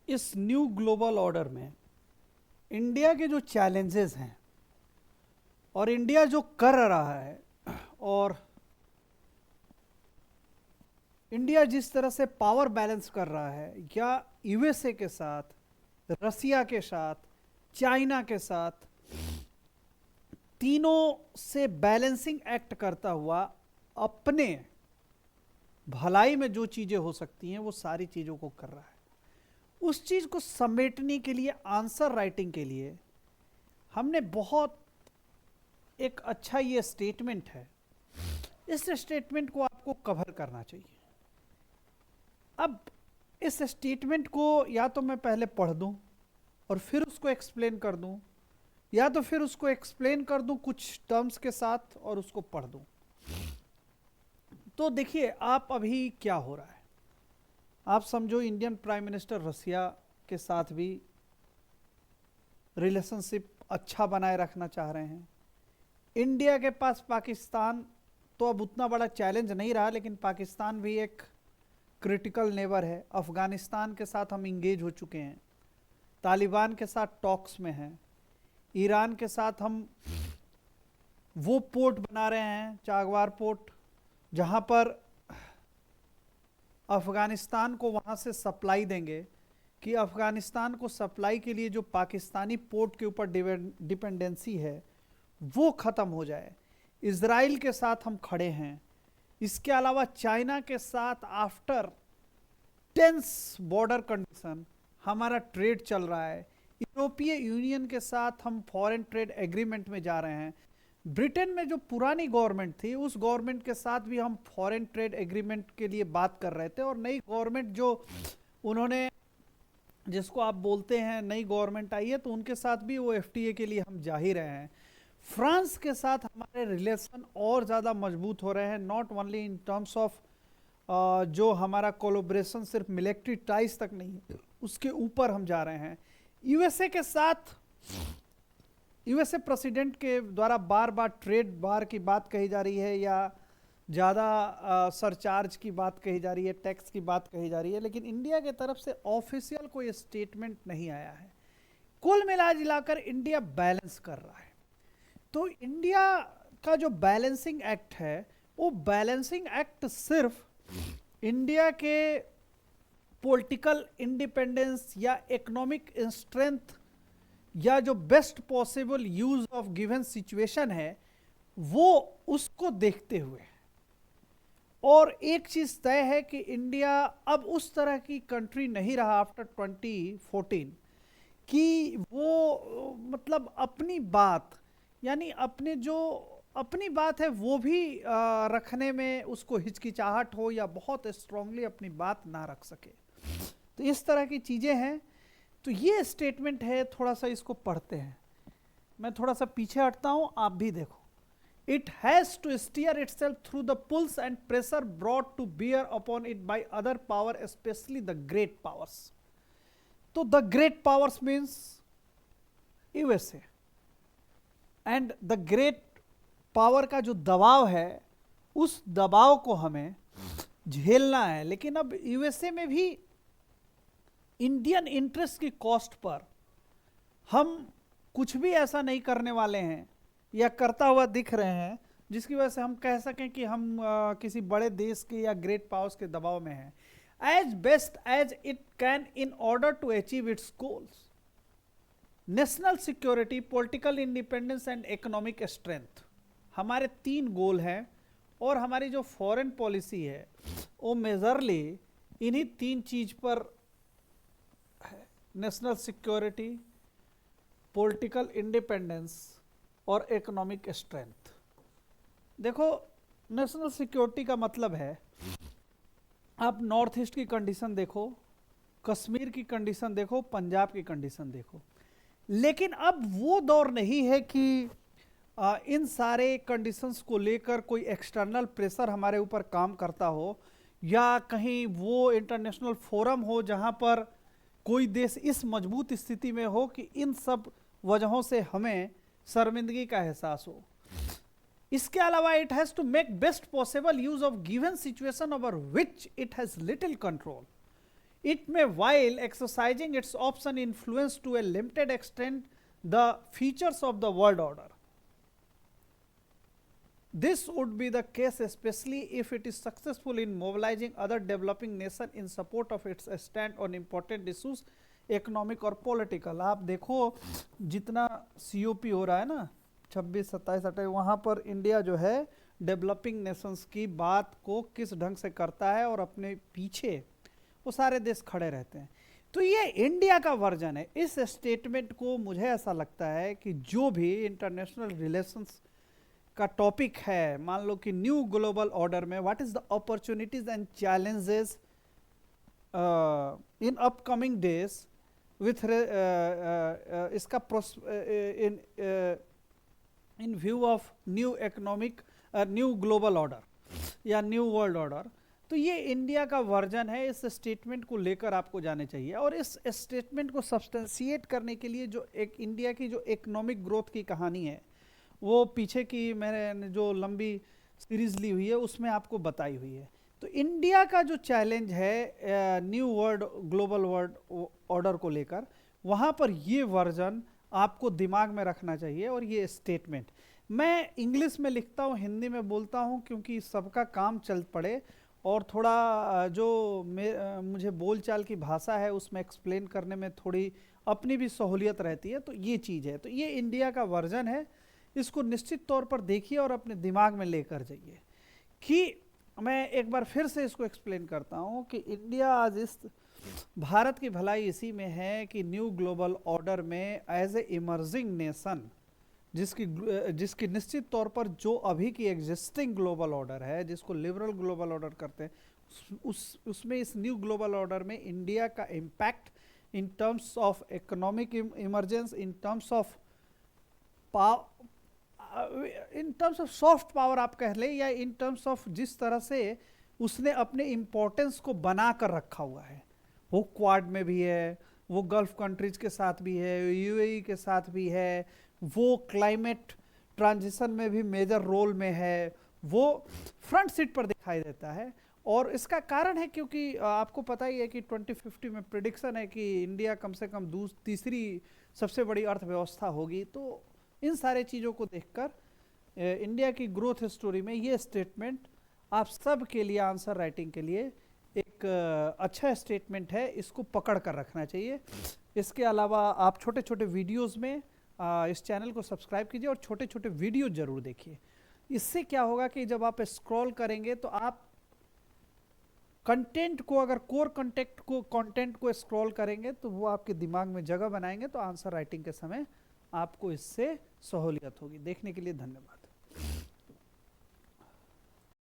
इस new global order में India के जो चैलेंजेस हैं और इंडिया जो कर रहा है और इंडिया जिस तरह से पावर बैलेंस कर रहा है या यूएसए के साथ, रसिया के साथ, चाइना के साथ, तीनों से बैलेंसिंग एक्ट करता हुआ अपने भलाई में जो चीजें हो सकती हैं वो सारी चीजों को कर रहा है। उस चीज को समेटने के लिए, आंसर राइटिंग के लिए हमने बहुत एक अच्छा ये स्टेटमेंट है, इस स्टेटमेंट को आपको कवर करना चाहिए। अब इस स्टेटमेंट को या तो मैं पहले पढ़ दूं और फिर उसको एक्सप्लेन कर दूं, या तो फिर उसको एक्सप्लेन कर दूं कुछ टर्म्स के साथ और उसको पढ़ दूं। तो देखिए आप अभी क्या हो रहा है, आप समझो इंडियन प्राइम मिनिस्टर रसिया के साथ भी रिलेशनशिप अच्छा बनाए रखना चाह रहे हैं। इंडिया के पास पाकिस्तान तो अब उतना बड़ा चैलेंज नहीं रहा, लेकिन पाकिस्तान भी एक क्रिटिकल नेबर है। अफगानिस्तान के साथ हम इंगेज हो चुके हैं, तालिबान के साथ टॉक्स में हैं, ईरान के साथ हम वो पोर्ट बना रहे हैं, चागवार पोर्ट, जहां पर अफगानिस्तान को वहां से सप्लाई देंगे कि अफगानिस्तान को सप्लाई के लिए जो पाकिस्तानी पोर्ट के ऊपर डिपेंडेंसी है वो खत्म हो जाए। इजराइल के साथ हम खड़े हैं। इसके अलावा चाइना के साथ आफ्टर टेंस बॉर्डर कंडीशन हमारा ट्रेड चल रहा है। यूरोपीय यूनियन के साथ हम फॉरेन ट्रेड एग्रीमेंट में जा रहे हैं। ब्रिटेन में जो पुरानी गवर्नमेंट थी उस गवर्नमेंट के साथ भी हम फॉरेन ट्रेड एग्रीमेंट के लिए बात कर रहे थे, और नई गवर्नमेंट जो उन्होंने, जिसको आप बोलते हैं नई गवर्नमेंट आई है, तो उनके साथ भी वो एफटीए के लिए हम जा ही रहे हैं। फ्रांस के साथ हमारे रिलेशन और ज़्यादा मजबूत हो रहे हैं, not only in terms of जो हमारा कोलोब्रेशन सिर्फ मिलिट्री टाइज तक नहीं है, उसके ऊपर हम जा रहे हैं। यूएसए के साथ, यूएसए प्रेसिडेंट के द्वारा बार बार ट्रेड बार की बात कही जा रही है या ज़्यादा सरचार्ज की बात कही जा रही है, टैक्स की बात कही जा रही है, लेकिन इंडिया की तरफ से ऑफिशियल कोई स्टेटमेंट नहीं आया है। कुल मिला जिलाकर इंडिया बैलेंस कर रहा है। तो इंडिया का जो बैलेंसिंग एक्ट है वो बैलेंसिंग एक्ट सिर्फ इंडिया के पॉलिटिकल इंडिपेंडेंस या इकोनॉमिक स्ट्रेंथ या जो best possible use of given situation है वो उसको देखते हुए, और एक चीज तय है कि इंडिया अब उस तरह की कंट्री नहीं रहा आफ्टर 2014 कि वो मतलब अपनी बात, यानी अपने जो अपनी बात है वो भी रखने में उसको हिचकिचाहट हो या बहुत स्ट्रांगली अपनी बात ना रख सके। तो इस तरह की चीजें हैं। तो ये स्टेटमेंट है, थोड़ा सा इसको पढ़ते हैं। मैं थोड़ा सा पीछे हटता हूं, आप भी देखो। It has to steer itself through the pulls and pressure brought to bear upon it by other power, especially the great powers. तो the great powers means USA, and the great power का जो दबाव है उस दबाव को हमें झेलना है। लेकिन अब यूएसए में भी इंडियन इंटरेस्ट की कॉस्ट पर हम कुछ भी ऐसा नहीं करने वाले हैं या करता हुआ दिख रहे हैं जिसकी वजह से हम कह सकें कि हम किसी बड़े देश के या ग्रेट पावर्स के दबाव में हैं। As best as it can in order to achieve its goals, national security, political independence and economic strength, हमारे 3 गोल हैं। और हमारी जो फॉरेन पॉलिसी है वो मेजरली इन्हीं 3 चीज पर है, नेशनल सिक्योरिटी, पॉलिटिकल इंडिपेंडेंस और इकोनॉमिक स्ट्रेंथ। देखो, नेशनल सिक्योरिटी का मतलब है, आप नॉर्थ ईस्ट की कंडीशन देखो, कश्मीर की कंडीशन देखो, पंजाब की कंडीशन देखो। लेकिन अब वो दौर नहीं है कि इन सारे कंडीशंस को लेकर कोई एक्सटर्नल प्रेशर हमारे ऊपर काम करता हो, या कहीं वो इंटरनेशनल फोरम हो जहां पर कोई देश इस मजबूत स्थिति में हो कि इन सब वजहों से हमें शर्मिंदगी का एहसास हो। इसके अलावा it has to make best possible use of given situation over which it has little control. It may, while exercising its option, influence to a limited extent the features of the world order. This would be the case especially if it is successful in mobilizing other developing nations in support of its stand on important issues, economic और political. आप देखो जितना COP हो रहा है ना 26, 27, 28, वहाँ पर इंडिया जो है डेवलपिंग नेशंस की बात को किस ढंग से करता है और अपने पीछे वो सारे देश खड़े रहते हैं। तो ये इंडिया का वर्जन है। इस स्टेटमेंट को मुझे ऐसा लगता है कि जो भी इंटरनेशनल रिलेशंस का टॉपिक है, मान लो कि न्यू ग्लोबल ऑर्डर में what is the opportunities and challenges in upcoming days with इसका in view of new economic new global order या न्यू वर्ल्ड ऑर्डर, तो ये इंडिया का वर्जन है। इस स्टेटमेंट को लेकर आपको जाने चाहिए और इस स्टेटमेंट को सब्सटेंशिएट करने के लिए जो एक इंडिया की जो इकोनॉमिक ग्रोथ की कहानी है वो पीछे की मैंने जो लंबी सीरीज ली हुई है उसमें आपको बताई हुई है। तो इंडिया का जो चैलेंज है new world global world order को लेकर, वहाँ पर ये वर्जन आपको दिमाग में रखना चाहिए। और ये स्टेटमेंट मैं इंग्लिश में लिखता हूँ, हिंदी में बोलता हूँ क्योंकि सबका काम चल पड़े और थोड़ा जो मुझे बोलचाल की भाषा है उसमें एक्सप्लेन करने में थोड़ी अपनी भी सहूलियत रहती है। तो ये चीज़ है, तो ये इंडिया का वर्जन है। इसको निश्चित तौर पर देखिए और अपने दिमाग में लेकर जाइए। कि मैं एक बार फिर से इसको एक्सप्लेन करता हूँ कि इंडिया आज इस भारत की भलाई इसी में है कि न्यू ग्लोबल ऑर्डर में एज ए इमर्जिंग नेशन जिसकी निश्चित तौर पर जो अभी की एग्जिस्टिंग ग्लोबल ऑर्डर है जिसको लिबरल ग्लोबल ऑर्डर करते हैं, उसमें इस न्यू ग्लोबल ऑर्डर में इंडिया का impact in terms of economic emergence, in terms of soft power आप कह लें, या इन टर्म्स ऑफ जिस तरह से उसने अपने इम्पोर्टेंस को बना कर रखा हुआ है। वो क्वाड में भी है, वो गल्फ कंट्रीज के साथ भी है, UAE के साथ भी है, वो क्लाइमेट ट्रांजिशन में भी मेजर रोल में है, वो फ्रंट सीट पर दिखाई देता है। और इसका कारण है क्योंकि आपको पता ही है कि 2050 में प्रिडिक्शन है कि इंडिया कम से कम तीसरी सबसे बड़ी अर्थव्यवस्था होगी। तो इन सारे चीज़ों को देखकर इंडिया की ग्रोथ स्टोरी में ये स्टेटमेंट आप सब के लिए आंसर राइटिंग के लिए एक अच्छा स्टेटमेंट है। इसको पकड़ कर रखना चाहिए। इसके अलावा आप छोटे छोटे वीडियोस में इस चैनल को सब्सक्राइब कीजिए और छोटे छोटे वीडियो जरूर देखिए। इससे क्या होगा कि जब आप स्क्रॉल करेंगे तो आप कंटेंट को, अगर कोर कंटेंट को स्क्रॉल करेंगे तो वो आपके दिमाग में जगह बनाएंगे, तो आंसर राइटिंग के समय आपको इससे सहूलियत होगी। देखने के लिए धन्यवाद।